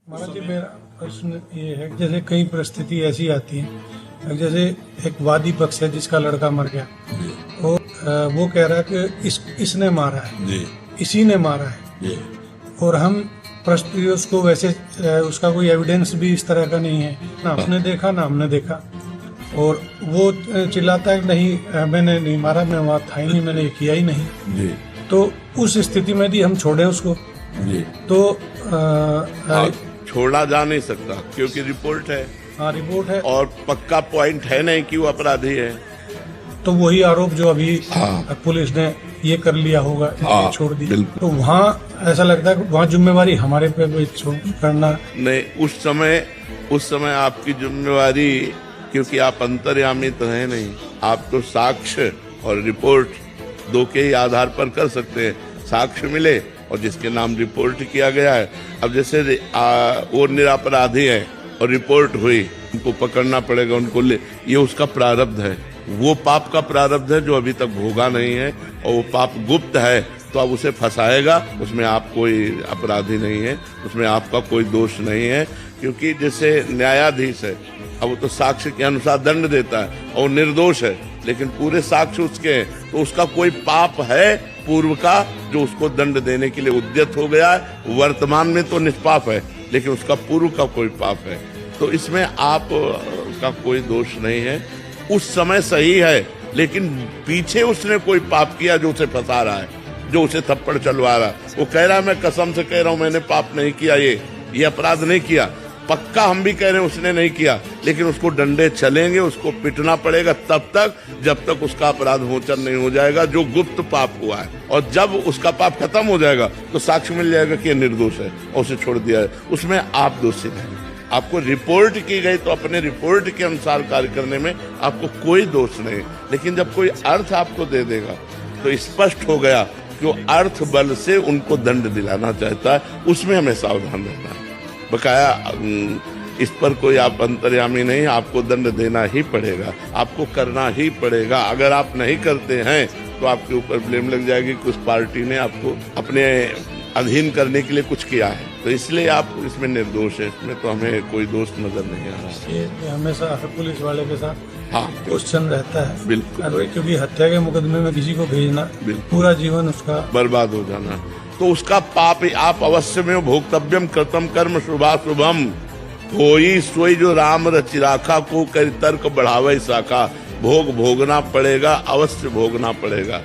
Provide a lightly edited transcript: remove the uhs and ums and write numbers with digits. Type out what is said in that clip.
महाराज जी, मेरा प्रश्न ये है कि जैसे कई परिस्थिति ऐसी आती है, जैसे एक वादी पक्ष है जिसका लड़का मर गया, वो कह रहा है कि इसने मारा है जी इसी ने मारा है जी और हम प्रश्न उसको वैसे उसका कोई एविडेंस भी इस तरह का नहीं है, ना उसने देखा ना हमने देखा, और वो चिल्लाता है कि नहीं मैंने नहीं मारा, मैं वहाँ था ही नहीं, मैंने ये किया ही नहीं। जी तो उस स्थिति में भी हम छोड़े उसको, जी तो छोड़ा जा नहीं सकता क्योंकि रिपोर्ट है। हाँ, रिपोर्ट है और पक्का पॉइंट है नहीं कि वो अपराधी है। तो वही आरोप जो अभी हाँ। पुलिस ने ये कर लिया होगा, हाँ, छोड़ दी, बिल्कुल। तो वहाँ ऐसा लगता है कि वहाँ जिम्मेवारी हमारे पे भी करना नहीं, उस समय आपकी जिम्मेवारी, क्योंकि आप अंतर्यामी तो है नहीं, आप तो साक्ष्य और रिपोर्ट दो के ही आधार पर कर सकते हैं। साक्ष्य मिले और जिसके नाम रिपोर्ट किया गया है, अब जैसे वो निरपराधी है और रिपोर्ट हुई, उनको पकड़ना पड़ेगा, उनको ये उसका प्रारब्ध है, वो पाप का प्रारब्ध है जो अभी तक भोगा नहीं है, और वो पाप गुप्त है तो अब उसे फंसाएगा, उसमें आप कोई अपराधी नहीं है, उसमें आपका कोई दोष नहीं है। क्योंकि जैसे न्यायाधीश है, अब वो तो साक्ष्य के अनुसार दंड देता है और निर्दोष है, लेकिन पूरे साक्ष्य उसके हैं, तो उसका कोई पाप है पूर्व का जो उसको दंड देने के लिए उद्यत हो गया है। वर्तमान में तो निष्पाप है, लेकिन उसका पूर्व का कोई पाप है, तो इसमें आप का कोई दोष नहीं है। उस समय सही है, लेकिन पीछे उसने कोई पाप किया जो उसे फंसा रहा है, जो उसे थप्पड़ चलवा रहा है। वो कह रहा है मैं कसम से कह रहा हूं मैंने पाप नहीं किया, ये अपराध नहीं किया। पक्का हम भी कह रहे हैं उसने नहीं किया, लेकिन उसको डंडे चलेंगे, उसको पिटना पड़ेगा तब तक जब तक उसका अपराध मोचन नहीं हो जाएगा जो गुप्त पाप हुआ है। और जब उसका पाप खत्म हो जाएगा तो साक्ष्य मिल जाएगा कि ये निर्दोष है और उसे छोड़ दिया है। उसमें आप दोषी नहीं। आपको रिपोर्ट की गई तो अपने रिपोर्ट के अनुसार कार्य करने में आपको कोई दोष नहीं, लेकिन जब कोई अर्थ आपको दे देगा तो स्पष्ट हो गया कि वो अर्थ बल से उनको दंड दिलाना चाहता है, उसमें हमें सावधान रहना है। बकाया इस पर कोई आप अंतर्यामी नहीं, आपको दंड देना ही पड़ेगा, आपको करना ही पड़ेगा। अगर आप नहीं करते हैं तो आपके ऊपर ब्लेम लग जाएगी कि उस पार्टी ने आपको अपने अधीन करने के लिए कुछ किया है, तो इसलिए आप इसमें निर्दोष है। इसमें तो हमें कोई दोष नजर नहीं आ रहा। ये हमेशा हर पुलिस वाले के साथ हाँ क्वेश्चन रहता है, बिल्कुल, क्योंकि हत्या के मुकदमे में किसी को भेजना पूरा जीवन उसका बर्बाद हो जाना, तो उसका पाप आप अवश्य में भोक्तव्यम कृतम कर्म शुभाशुभम होई सोई जो राम रचि राखा को कर तर्क बढ़ावे शाखा। भोग भोगना पड़ेगा, अवश्य भोगना पड़ेगा।